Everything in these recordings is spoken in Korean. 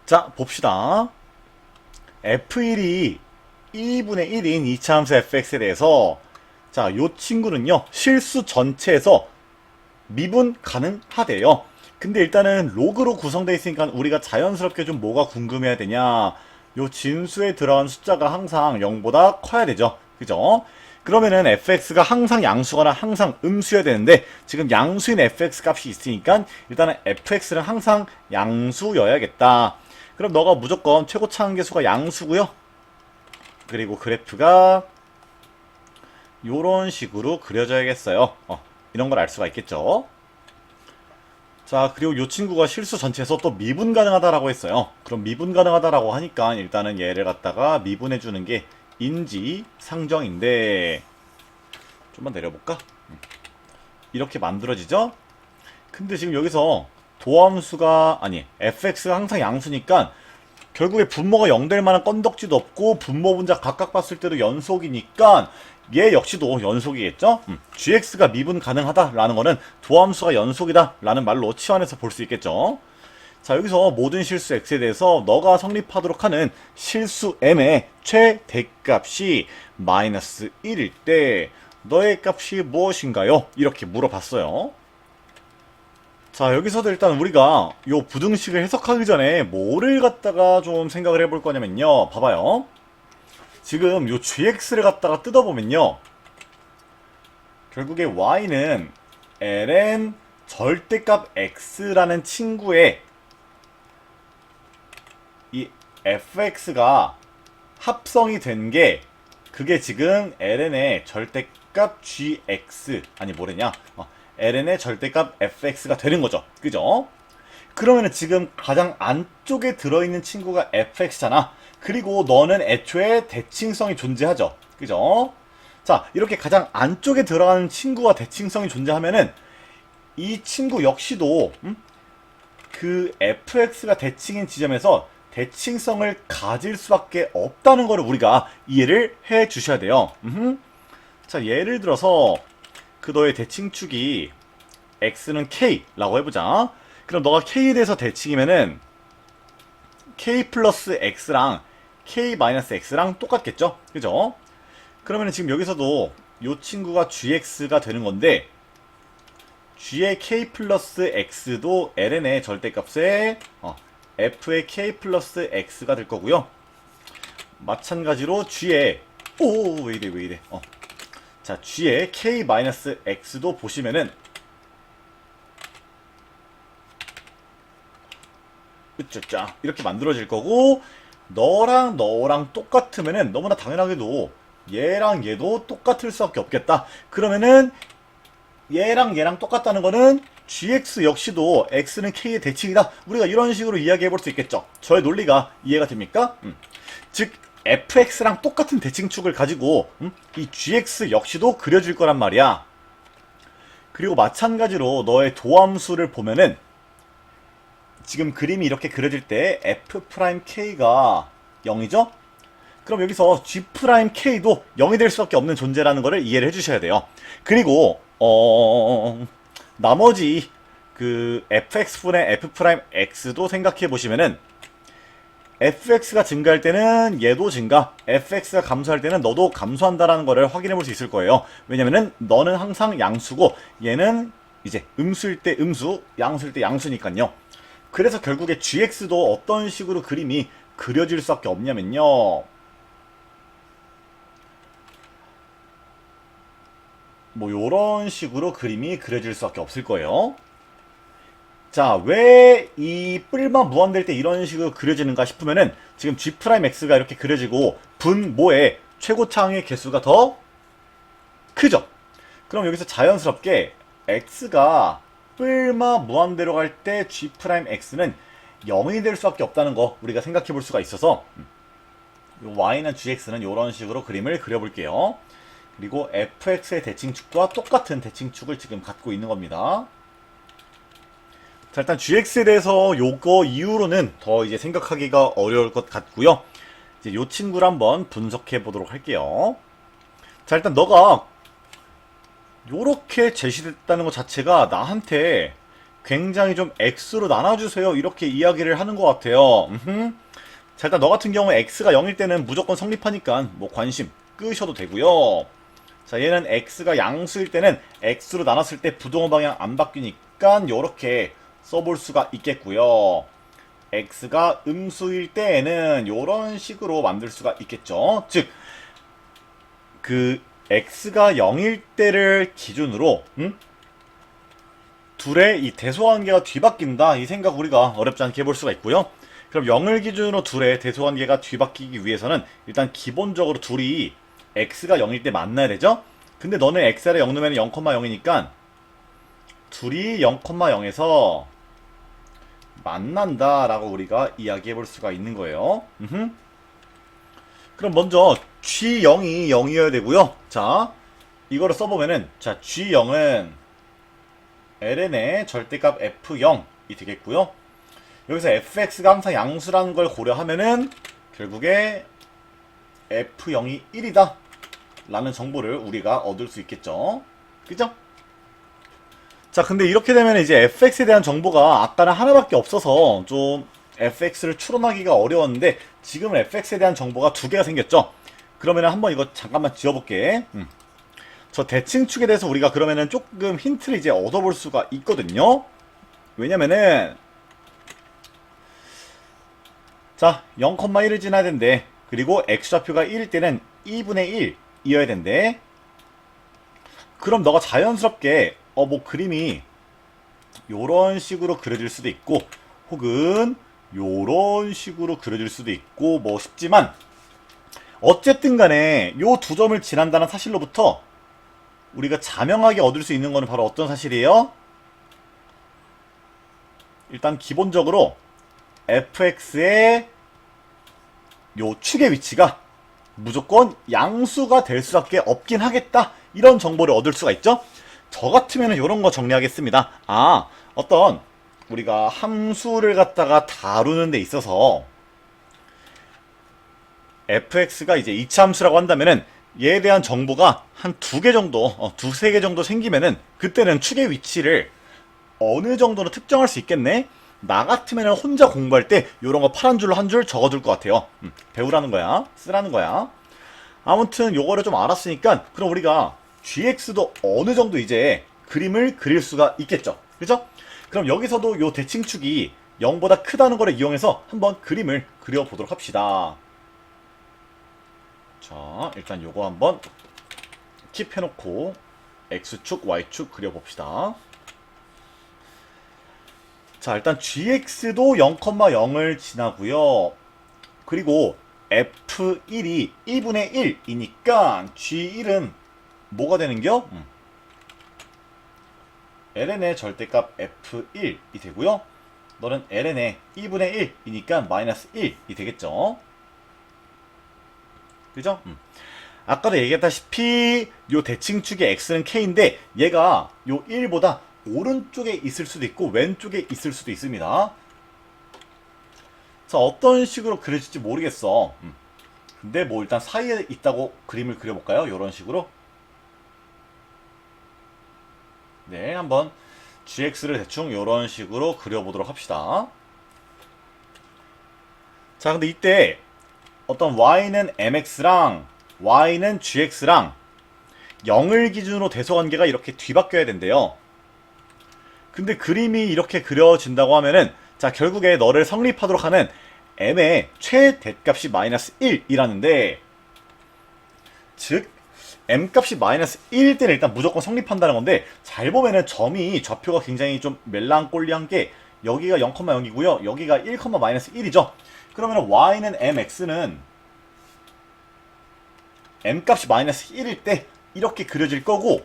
자, 봅시다. F1이 2분의 1인 이차함수 fx에 대해서 자, 요 친구는요, 실수 전체에서 미분 가능하대요. 근데 일단은 로그로 구성되어 있으니까 우리가 자연스럽게 좀 뭐가 궁금해야 되냐. 요 진수에 들어간 숫자가 항상 0보다 커야 되죠. 그죠? 그러면은 fx가 항상 양수거나 항상 음수여야 되는데 지금 양수인 fx 값이 있으니까 일단은 fx는 항상 양수여야겠다. 그럼 너가 무조건 최고 차항계수가 양수고요. 그리고 그래프가 요런 식으로 그려져야겠어요. 이런 걸 알 수가 있겠죠. 자, 그리고 이 친구가 실수 전체에서 또 미분 가능하다라고 했어요. 그럼 미분 가능하다라고 하니까 일단은 얘를 갖다가 미분해주는 게 인지상정인데 좀만 내려볼까? 이렇게 만들어지죠? 근데 지금 여기서 도함수가 아니 fx가 항상 양수니까 결국에 분모가 0 될 만한 건덕지도 없고 분모 분자 각각 봤을 때도 연속이니까 얘 역시도 연속이겠죠? gx가 미분 가능하다라는 거는 도함수가 연속이다라는 말로 치환해서 볼 수 있겠죠? 자, 여기서 모든 실수 x에 대해서 너가 성립하도록 하는 실수 m의 최대값이 마이너스 1일 때 너의 값이 무엇인가요? 이렇게 물어봤어요. 자, 여기서도 일단 우리가 요 부등식을 해석하기 전에 뭐를 갖다가 좀 생각을 해볼 거냐면요. 봐봐요. 지금 요 gx를 갖다가 뜯어보면요. 결국에 y는 ln 절대값 x라는 친구의 이 fx가 합성이 된 게 그게 지금 ln의 절대값 gx 아니 뭐래냐 ln의 절대값 fx가 되는 거죠. 그죠? 그러면은 지금 가장 안쪽에 들어있는 친구가 fx잖아. 그리고 너는 애초에 대칭성이 존재하죠. 그죠? 자, 이렇게 가장 안쪽에 들어가는 친구와 대칭성이 존재하면은 이 친구 역시도 그 fx가 대칭인 지점에서 대칭성을 가질 수밖에 없다는 것을 우리가 이해를 해 주셔야 돼요. 자, 예를 들어서 그 너의 대칭축이 x는 k라고 해보자. 그럼 너가 k에 대해서 대칭이면은 k 플러스 x랑 k 마이너스 x랑 똑같겠죠? 그죠? 그러면 지금 여기서도 이 친구가 gx가 되는 건데 g의 k 플러스 x도 ln의 절대값에 f의 k 플러스 x가 될 거고요. 마찬가지로 g의 왜 이래 자, g의 k 마이너스 x도 보시면은 으쩌짜 이렇게 만들어질 거고, 너랑 똑같으면은 너무나 당연하게도 얘랑 얘도 똑같을 수밖에 없겠다. 그러면은 얘랑 똑같다는 거는 gx 역시도 x는 k의 대칭이다. 우리가 이런 식으로 이야기해 볼 수 있겠죠. 저의 논리가 이해가 됩니까? 즉 fx랑 똑같은 대칭축을 가지고 이 gx 역시도 그려질 거란 말이야. 그리고 마찬가지로 너의 도함수를 보면은 지금 그림이 이렇게 그려질 때 f'k가 0이죠? 그럼 여기서 g'k도 0이 될 수밖에 없는 존재라는 것을 이해를 해주셔야 돼요. 그리고 나머지 그 fx분의 f'x도 생각해 보시면은 fx가 증가할 때는 얘도 증가, fx가 감소할 때는 너도 감소한다라는 것을 확인해 볼 수 있을 거예요. 왜냐면은 너는 항상 양수고 얘는 이제 음수일 때 음수, 양수일 때 양수니까요. 그래서 결국에 gx도 어떤 식으로 그림이 그려질 수밖에 없냐면요. 뭐 요런 식으로 그림이 그려질 수밖에 없을 거예요. 자, 왜 이 뿔만 무한될 때 이런 식으로 그려지는가 싶으면은 지금 g'x가 이렇게 그려지고 분모의 최고차항의 개수가 더 크죠. 그럼 여기서 자연스럽게 x가 뿔마 무한대로 갈 때 g'x는 0이 될 수밖에 없다는 거 우리가 생각해 볼 수가 있어서 y는 gx는 이런 식으로 그림을 그려볼게요. 그리고 fx의 대칭축과 똑같은 대칭축을 지금 갖고 있는 겁니다. 자, 일단 gx에 대해서 요거 이후로는 더 이제 생각하기가 어려울 것 같고요. 이제 요 친구를 한번 분석해 보도록 할게요. 자, 일단 너가 요렇게 제시됐다는 것 자체가 나한테 굉장히 좀 x로 나눠주세요. 이렇게 이야기를 하는 것 같아요. 자, 일단 너 같은 경우에 x가 0일 때는 무조건 성립하니까 뭐 관심 끄셔도 되고요. 자, 얘는 x가 양수일 때는 x로 나눴을 때 부동호 방향 안 바뀌니까 요렇게 써볼 수가 있겠고요. x가 음수일 때에는 요런 식으로 만들 수가 있겠죠. 즉, 그 x가 0일 때를 기준으로 둘의 이 대소관계가 뒤바뀐다, 이 생각 우리가 어렵지 않게 해볼 수가 있고요. 그럼 0을 기준으로 둘의 대소관계가 뒤바뀌기 위해서는 일단 기본적으로 둘이 x가 0일 때 만나야 되죠. 근데 너는 x를 0 넣으면 0,0이니까 둘이 0,0에서 만난다 라고 우리가 이야기해 볼 수가 있는 거예요. 그럼 먼저 G0이 0이어야 되고요. 자, 이거를 써보면은, 자, G0은 ln의 절대값 f0이 되겠고요. 여기서 fx가 항상 양수라는 걸 고려하면은 결국에 f0이 1이다 라는 정보를 우리가 얻을 수 있겠죠. 그죠? 자, 근데 이렇게 되면 이제 fx에 대한 정보가 아까는 하나밖에 없어서 좀 fx를 추론하기가 어려웠는데 지금은 fx에 대한 정보가 두 개가 생겼죠. 그러면 한번 이거 잠깐만 지워볼게. 저 대칭축에 대해서 우리가 그러면은 조금 힌트를 이제 얻어볼 수가 있거든요. 왜냐면은 자, 0,1을 지나야 된대. 그리고 x좌표가 1일 때는 2분의 1이어야 된대. 그럼 너가 자연스럽게 뭐 그림이 요런 식으로 그려질 수도 있고 혹은 요런 식으로 그려질 수도 있고 뭐 싶지만 어쨌든 간에 요 두 점을 지난다는 사실로부터 우리가 자명하게 얻을 수 있는 거는 바로 어떤 사실이에요? 일단 기본적으로 fx의 요 축의 위치가 무조건 양수가 될 수밖에 없긴 하겠다, 이런 정보를 얻을 수가 있죠. 저 같으면 이런 거 정리하겠습니다. 어떤 우리가 함수를 갖다가 다루는 데 있어서 fx가 이제 이차함수라고 한다면은 얘에 대한 정보가 한 두 개 정도, 두세 개 정도 생기면은 그때는 축의 위치를 어느 정도로 특정할 수 있겠네? 나 같으면 혼자 공부할 때 이런 거 파란 줄로 한 줄 적어둘 것 같아요. 배우라는 거야. 쓰라는 거야. 아무튼 요거를 좀 알았으니까 그럼 우리가 gx도 어느 정도 이제 그림을 그릴 수가 있겠죠. 그죠? 그럼 여기서도 요 대칭축이 0보다 크다는 거를 이용해서 한번 그림을 그려보도록 합시다. 자, 일단 요거 한번 킵해놓고 x축, y축 그려봅시다. 자, 일단 gx도 0,0을 지나고요. 그리고 f1이 2분의 1이니까 g1은 뭐가 되는겨? ln의 절대값 f1이 되고요. 너는 ln의 2분의 1이니까 마이너스 1이 되겠죠. 그죠? 아까도 얘기했다시피 요 대칭축의 x는 k인데 얘가 요 1보다 오른쪽에 있을 수도 있고 왼쪽에 있을 수도 있습니다. 자, 어떤 식으로 그려질지 모르겠어. 근데 뭐 일단 사이에 있다고 그림을 그려볼까요? 요런 식으로. 네, 한번 gx를 대충 요런 식으로 그려보도록 합시다. 자, 근데 이때 어떤 y는 mx랑 y는 gx랑 0을 기준으로 대소관계가 이렇게 뒤바뀌어야 된대요. 근데 그림이 이렇게 그려진다고 하면은 자, 결국에 너를 성립하도록 하는 m의 최대값이 마이너스 1이라는데 즉 m값이 마이너스 1일 때는 일단 무조건 성립한다는 건데 잘 보면은 점이 좌표가 굉장히 좀 멜랑꼴리한 게 여기가 0,0이고요. 여기가 1, 마이너스 1이죠. 그러면 y는 mx는 m값이 마이너스 1일 때 이렇게 그려질 거고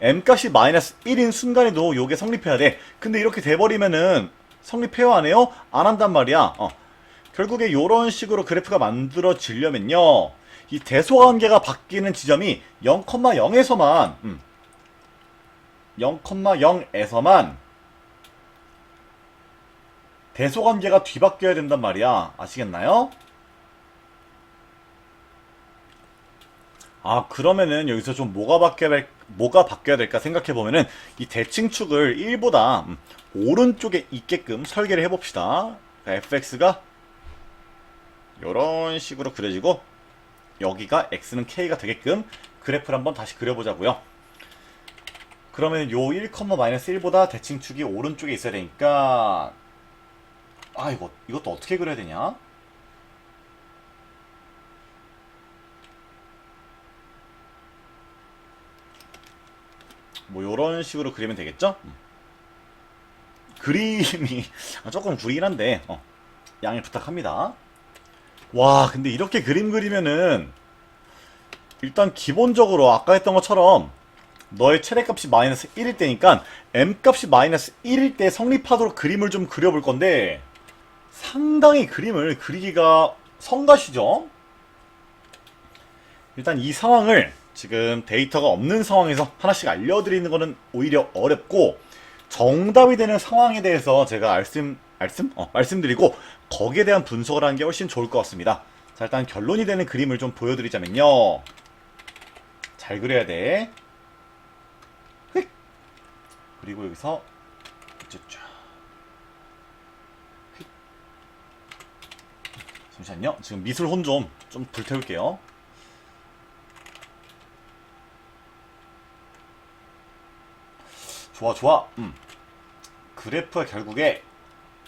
m값이 마이너스 1인 순간에도 요게 성립해야 돼. 근데 이렇게 돼버리면은 성립해요 안 해요? 안 한단 말이야. 결국에 요런 식으로 그래프가 만들어지려면요 이 대소관계가 바뀌는 지점이 0,0에서만 0,0에서만 대소관계가 뒤바뀌어야 된단 말이야. 아시겠나요? 그러면은 여기서 좀 뭐가 바뀌어야 될까 생각해보면은 이 대칭축을 1보다 오른쪽에 있게끔 설계를 해봅시다. fx가 이런 식으로 그려지고 여기가 x는 k가 되게끔 그래프를 한번 다시 그려보자고요. 그러면 요 1, -1보다 대칭축이 오른쪽에 있어야 되니까 이것도 어떻게 그려야 되냐? 뭐 요런 식으로 그리면 되겠죠? 그림이 조금 구리긴 한데 양해 부탁합니다. 와, 근데 이렇게 그림 그리면은 일단 기본적으로 아까 했던 것처럼 너의 최대값이 마이너스 1일 때니까 m값이 마이너스 1일 때 성립하도록 그림을 좀 그려볼 건데 상당히 그림을 그리기가 성가시죠? 일단 이 상황을 지금 데이터가 없는 상황에서 하나씩 알려드리는 거는 오히려 어렵고 정답이 되는 상황에 대해서 제가 말씀드리고 거기에 대한 분석을 하는 게 훨씬 좋을 것 같습니다. 자, 일단 결론이 되는 그림을 좀 보여드리자면요. 잘 그려야 돼. 그리고 여기서 잠시만요. 지금 미술혼 좀 불태울게요. 좋아. 그래프가 결국에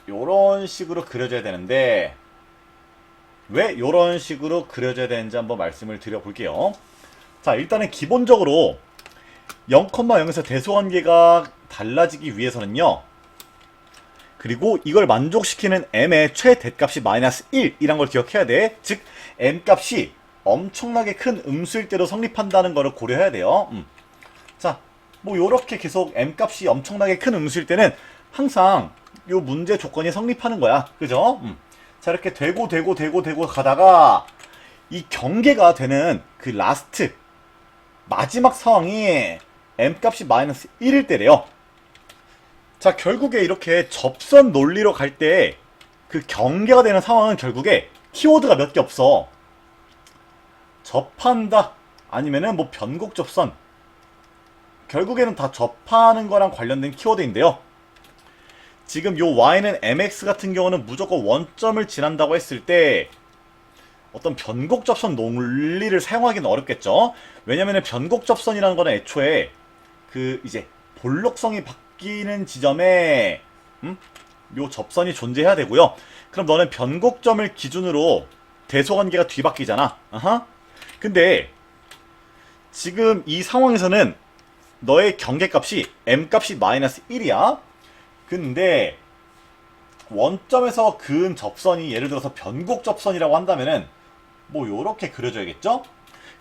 요런 식으로 그려져야 되는데 왜 요런 식으로 그려져야 되는지 한번 말씀을 드려볼게요. 자, 일단은 기본적으로 0,0에서 대소관계가 달라지기 위해서는요. 그리고 이걸 만족시키는 m의 최대값이 마이너스 1이란 걸 기억해야 돼. 즉 m값이 엄청나게 큰 음수일 때로 성립한다는 것을 고려해야 돼요. 자, 뭐 요렇게 계속 m값이 엄청나게 큰 음수일 때는 항상 요 문제 조건이 성립하는 거야. 그죠? 자, 이렇게 되고 가다가 이 경계가 되는 그 라스트 마지막 상황이 m값이 마이너스 1일 때래요. 자, 결국에 이렇게 접선 논리로 갈 때 그 경계가 되는 상황은 결국에 키워드가 몇 개 없어. 접한다 아니면은 뭐 변곡 접선, 결국에는 다 접하는 거랑 관련된 키워드인데요. 지금 요 y는 mx 같은 경우는 무조건 원점을 지난다고 했을 때 어떤 변곡 접선 논리를 사용하기는 어렵겠죠. 왜냐면은 변곡 접선이라는 거는 애초에 그 이제 볼록성이 바뀌는 지점에 요 접선이 존재해야 되고요. 그럼 너는 변곡점을 기준으로 대소관계가 뒤바뀌잖아. 근데 지금 이 상황에서는 너의 경계값이 m값이 마이너스 1이야. 근데 원점에서 그은 접선이 예를 들어서 변곡 접선이라고 한다면은 뭐 요렇게 그려줘야겠죠?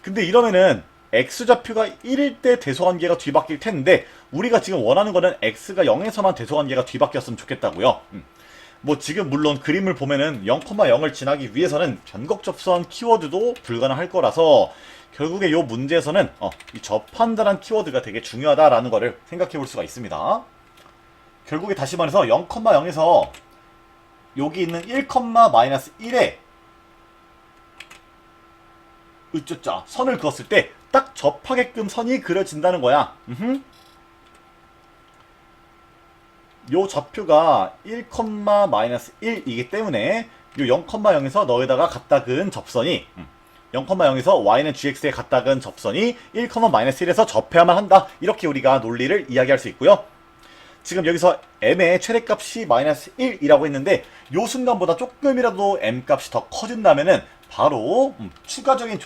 근데 이러면은 x좌표가 1일 때 대소관계가 뒤바뀔 텐데 우리가 지금 원하는 거는 x가 0에서만 대소관계가 뒤바뀌었으면 좋겠다고요. 뭐 지금 물론 그림을 보면은 0,0을 지나기 위해서는 변곡 접선 키워드도 불가능할 거라서 결국에 요 문제에서는 이 접한다는 키워드가 되게 중요하다라는 거를 생각해 볼 수가 있습니다. 결국에 다시 말해서 0,0에서 여기 있는 1,-1에 선을 그었을 때 딱 접하게끔 선이 그려진다는 거야. 요 좌표가 1,-1이기 때문에 요 0,0에서 너에다가 갖다 그은 접선이 0,0에서 y는 gx에 갖다 그은 접선이 1,-1에서 접해야만 한다. 이렇게 우리가 논리를 이야기할 수 있고요. 지금 여기서 m의 최대값이 마이너스 1이라고 했는데 요 순간보다 조금이라도 m값이 더 커진다면은 바로 추가적인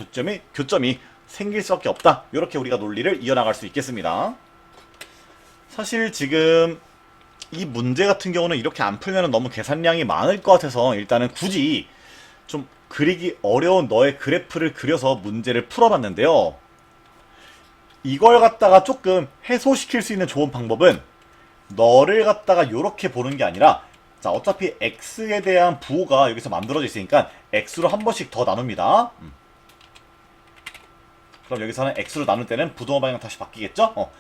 교점이 생길 수밖에 없다. 이렇게 우리가 논리를 이어나갈 수 있겠습니다. 사실 지금 이 문제 같은 경우는 이렇게 안 풀면 너무 계산량이 많을 것 같아서 일단은 굳이 좀 그리기 어려운 너의 그래프를 그려서 문제를 풀어봤는데요. 이걸 갖다가 조금 해소시킬 수 있는 좋은 방법은 너를 갖다가 요렇게 보는 게 아니라, 자, 어차피 x에 대한 부호가 여기서 만들어져 있으니까 x로 한 번씩 더 나눕니다. 그럼 여기서는 x로 나눌 때는 부동호 방향 다시 바뀌겠죠?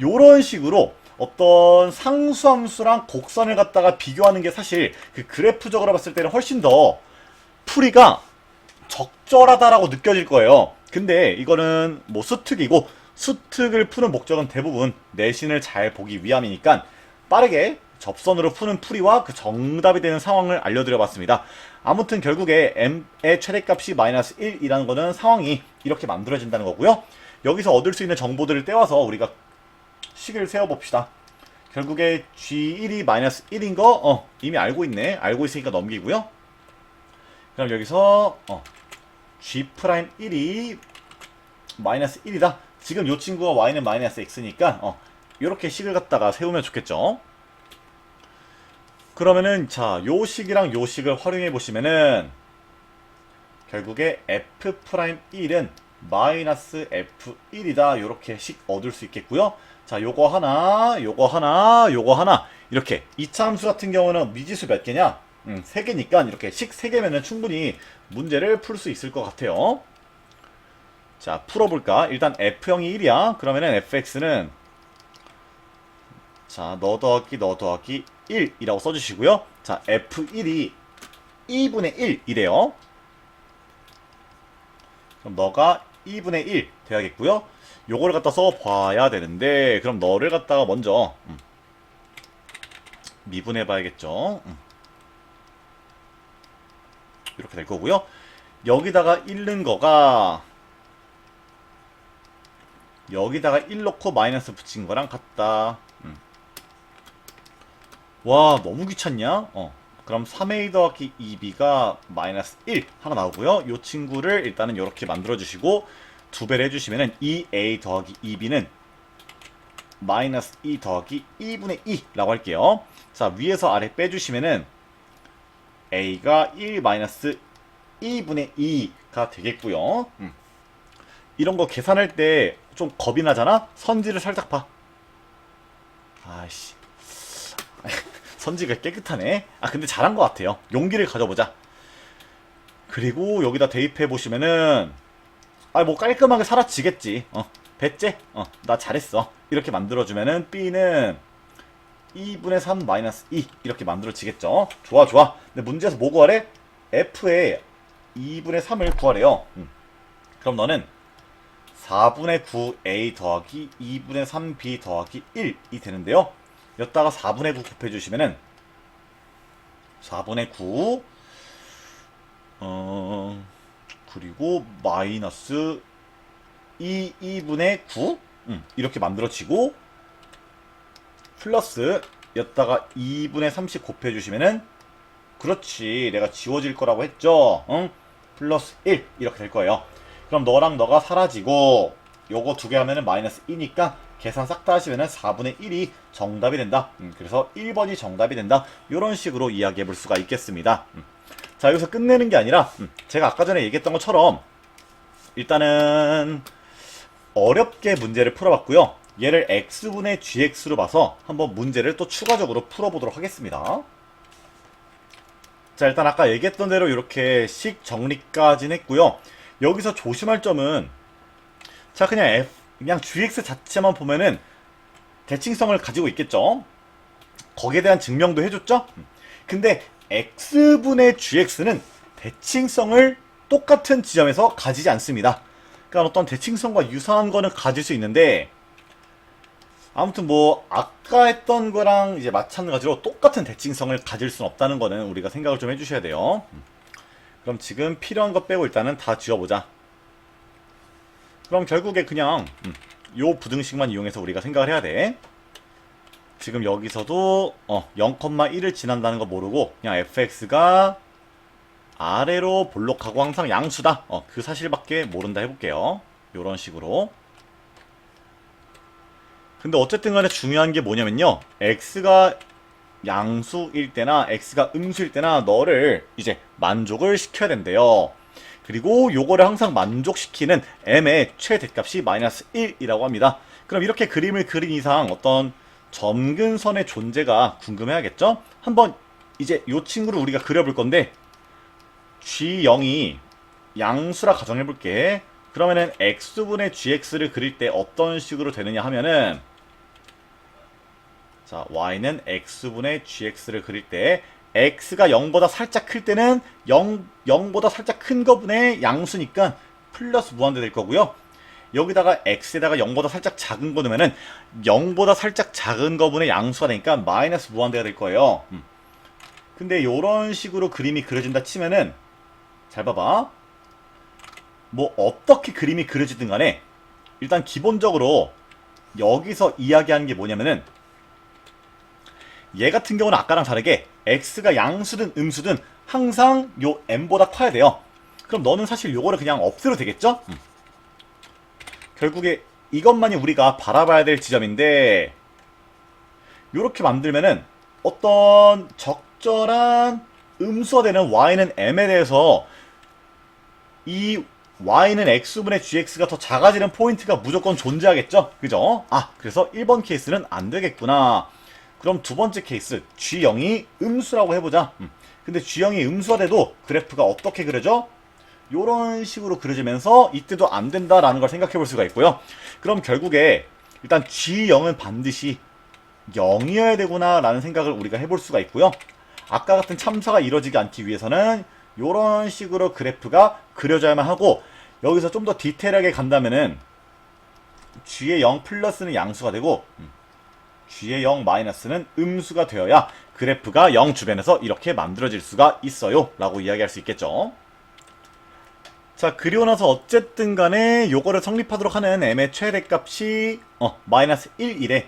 요런 식으로 어떤 상수함수랑 곡선을 갖다가 비교하는 게 사실 그 그래프적으로 봤을 때는 훨씬 더 풀이가 적절하다라고 느껴질 거예요. 근데 이거는 뭐 수특이고, 수특을 푸는 목적은 대부분 내신을 잘 보기 위함이니까 빠르게 접선으로 푸는 풀이와 그 정답이 되는 상황을 알려드려 봤습니다. 아무튼 결국에 m의 최대값이 마이너스 1이라는 거는 상황이 이렇게 만들어진다는 거고요. 여기서 얻을 수 있는 정보들을 떼와서 우리가 식을 세워봅시다. 결국에 G1이 마이너스 1인 거 이미 알고 있네. 알고 있으니까 넘기고요. 그럼 여기서 G'1이 마이너스 1이다. 지금 요 친구가 Y는 마이너스 X니까 요렇게 식을 갖다가 세우면 좋겠죠. 그러면은 자, 요 식이랑 요 식을 활용해 보시면은 결국에 F'1은 마이너스 F1이다. 요렇게 식 얻을 수 있겠고요. 자, 요거 하나, 요거 하나, 요거 하나. 이렇게 이차 함수 같은 경우는 미지수 몇 개냐? 3개니까 이렇게 식 3개면은 충분히 문제를 풀 수 있을 것 같아요. 자, 풀어볼까? 일단 F형이 1이야. 그러면은 fx는 자, 너 더하기 1이라고 써주시고요. 자, F1이 2분의 1이래요. 그럼 너가 2분의 1 돼야겠고요. 요거를 갖다 써봐야 되는데 그럼 너를 갖다가 먼저 미분해 봐야겠죠. 이렇게 될 거고요. 여기다가 1 넣은 거가 여기다가 1 넣고 마이너스 붙인 거랑 같다. 와, 너무 귀찮냐? 그럼 3a 더하기 2b가 마이너스 1 하나 나오고요. 요 친구를 일단은 이렇게 만들어 주시고 2배를 해주시면은 2a 더하기 2b는 마이너스 2 더하기 2분의 2라고 할게요. 자, 위에서 아래 빼주시면은 a가 1 마이너스 2분의 2가 되겠고요. 이런 거 계산할 때 좀 겁이 나잖아? 선지를 살짝 봐. 아이씨. 선지가 깨끗하네. 근데 잘한 것 같아요. 용기를 가져보자. 그리고 여기다 대입해 보시면은 뭐 깔끔하게 사라지겠지. 됐지? 나 잘했어. 이렇게 만들어주면은 B는 2분의 3 마이너스 2 이렇게 만들어지겠죠. 좋아. 근데 문제에서 뭐 구하래? F의 2분의 3을 구하래요. 그럼 너는 4분의 9A 더하기 2분의 3B 더하기 1이 되는데요. 여기다가 4분의 9 곱해주시면은 4분의 9 그리고 마이너스 2분의 9 이렇게 만들어지고 플러스 여기다가 2분의 30 곱해주시면은 그렇지, 내가 지워질 거라고 했죠. 플러스 1 이렇게 될 거예요. 그럼 너랑 너가 사라지고 요거 두 개 하면은 마이너스 2니까 계산 싹 다 하시면은 4분의 1이 정답이 된다. 그래서 1번이 정답이 된다. 이런 식으로 이야기해 볼 수가 있겠습니다. 자, 여기서 끝내는 게 아니라 제가 아까 전에 얘기했던 것처럼 일단은 어렵게 문제를 풀어봤고요. 얘를 x분의 gx로 봐서 한번 문제를 또 추가적으로 풀어보도록 하겠습니다. 자, 일단 아까 얘기했던 대로 이렇게 식 정리까지는 했고요. 여기서 조심할 점은 자, 그냥 gx 자체만 보면은 대칭성을 가지고 있겠죠. 거기에 대한 증명도 해줬죠. 근데 x분의 gx는 대칭성을 똑같은 지점에서 가지지 않습니다. 그러니까 어떤 대칭성과 유사한 거는 가질 수 있는데 아무튼 뭐 아까 했던 거랑 이제 마찬가지로 똑같은 대칭성을 가질 수는 없다는 거는 우리가 생각을 좀 해주셔야 돼요. 그럼 지금 필요한 거 빼고 일단은 다 지워보자. 그럼 결국에 그냥 요 부등식만 이용해서 우리가 생각을 해야 돼. 지금 여기서도 0,1을 지난다는 거 모르고 그냥 fx가 아래로 볼록하고 항상 양수다. 그 사실밖에 모른다 해볼게요. 요런 식으로. 근데 어쨌든 간에 중요한 게 뭐냐면요. x가 양수일 때나 x가 음수일 때나 너를 이제 만족을 시켜야 된대요. 그리고 요거를 항상 만족시키는 m의 최대값이 마이너스 1이라고 합니다. 그럼 이렇게 그림을 그린 이상 어떤 점근선의 존재가 궁금해야겠죠? 한번 이제 요 친구를 우리가 그려볼 건데 G0이 양수라 가정해볼게. 그러면은 x분의 gx를 그릴 때 어떤 식으로 되느냐 하면은 자, y는 x분의 gx를 그릴 때 x가 0보다 살짝 클 때는 0보다 살짝 큰 거분의 양수니까 플러스 무한대 될 거고요. 여기다가 x에다가 0보다 살짝 작은 거 넣으면은 0보다 살짝 작은 거분의 양수가 되니까 마이너스 무한대가 될 거예요. 근데 요런 식으로 그림이 그려진다 치면은 잘 봐봐. 뭐 어떻게 그림이 그려지든 간에 일단 기본적으로 여기서 이야기하는 게 뭐냐면은 얘 같은 경우는 아까랑 다르게 x가 양수든 음수든 항상 요 m보다 커야 돼요. 그럼 너는 사실 요거를 그냥 없애도 되겠죠? 결국에 이것만이 우리가 바라봐야 될 지점인데 요렇게 만들면은 어떤 적절한 음수가 되는 y는 m에 대해서 이 y는 x분의 gx가 더 작아지는 포인트가 무조건 존재하겠죠? 그죠? 아, 그래서 1번 케이스는 안 되겠구나. 그럼 두 번째 케이스, g0이 음수라고 해보자. 근데 g0이 음수가 돼도 그래프가 어떻게 그려져? 요런 식으로 그려지면서 이때도 안 된다라는 걸 생각해 볼 수가 있고요. 그럼 결국에 일단 g0은 반드시 0이어야 되구나 라는 생각을 우리가 해볼 수가 있고요. 아까 같은 참사가 이루어지지 않기 위해서는 요런 식으로 그래프가 그려져야만 하고, 여기서 좀 더 디테일하게 간다면은 g의 0 플러스는 양수가 되고 g의 0 마이너스는 음수가 되어야 그래프가 0 주변에서 이렇게 만들어질 수가 있어요 라고 이야기할 수 있겠죠. 자, 그리고 나서 어쨌든 간에 요거를 성립하도록 하는 m의 최대값이 마이너스 1이래.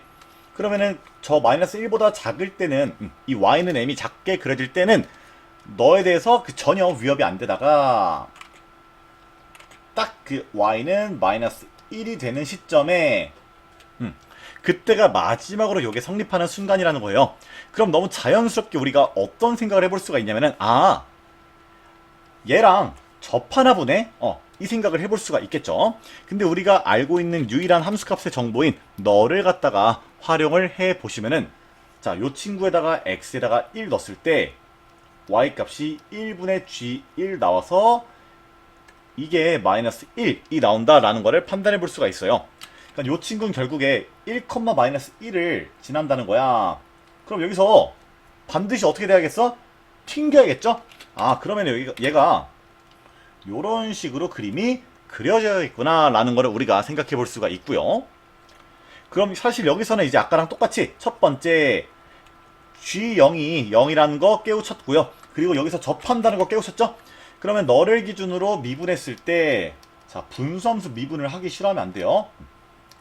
그러면은 저 마이너스 1보다 작을 때는 이 y는 m이 작게 그려질 때는 너에 대해서 전혀 위협이 안 되다가 딱 그 y는 마이너스 1이 되는 시점에 그때가 마지막으로 요게 성립하는 순간이라는 거예요. 그럼 너무 자연스럽게 우리가 어떤 생각을 해볼 수가 있냐면은, 아, 얘랑 접하나 보네? 이 생각을 해볼 수가 있겠죠. 근데 우리가 알고 있는 유일한 함수값의 정보인 너를 갖다가 활용을 해 보시면은, 자, 요 친구에다가 x에다가 1 넣었을 때 y값이 1분의 g1 나와서 이게 마이너스 1이 나온다라는 거를 판단해 볼 수가 있어요. 그러니까 요 친구는 결국에 1, 마이너스 1을 지난다는 거야. 그럼 여기서 반드시 어떻게 돼야겠어? 튕겨야겠죠? 아, 그러면 얘가 요런 식으로 그림이 그려져야겠구나 라는 거를 우리가 생각해 볼 수가 있고요. 그럼 사실 여기서는 이제 아까랑 똑같이 첫 번째 G0이 0이라는 거 깨우쳤고요. 그리고 여기서 접한다는 거 깨우쳤죠? 그러면 너를 기준으로 미분했을 때, 자, 분수함수 미분을 하기 싫어하면 안 돼요.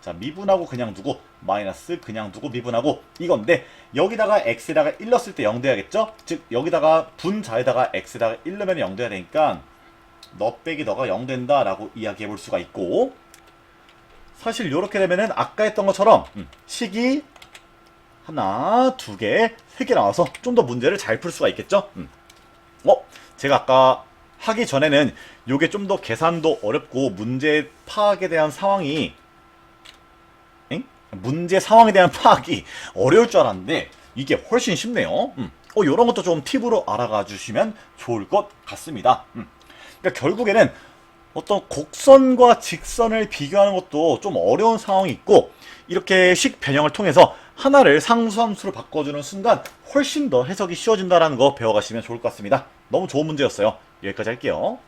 자, 미분하고 그냥 두고 마이너스 그냥 두고 미분하고 이건데, 여기다가 x에다가 1 넣었을 때 0 돼야겠죠? 즉 여기다가 분자에다가 x에다가 1 넣으면 0 돼야 되니까 너 빼기 너가 0 된다 라고 이야기해 볼 수가 있고, 사실 이렇게 되면은 아까 했던 것처럼 식이 하나, 두 개, 세 개 나와서 좀 더 문제를 잘 풀 수가 있겠죠? 제가 아까 하기 전에는 요게 좀 더 계산도 어렵고 문제 파악에 대한 상황이 문제 상황에 대한 파악이 어려울 줄 알았는데 이게 훨씬 쉽네요. 요런 것도 좀 팁으로 알아가 주시면 좋을 것 같습니다. 그러니까 결국에는 어떤 곡선과 직선을 비교하는 것도 좀 어려운 상황이 있고, 이렇게 식 변형을 통해서 하나를 상수함수로 바꿔주는 순간 훨씬 더 해석이 쉬워진다는 거 배워가시면 좋을 것 같습니다. 너무 좋은 문제였어요. 여기까지 할게요.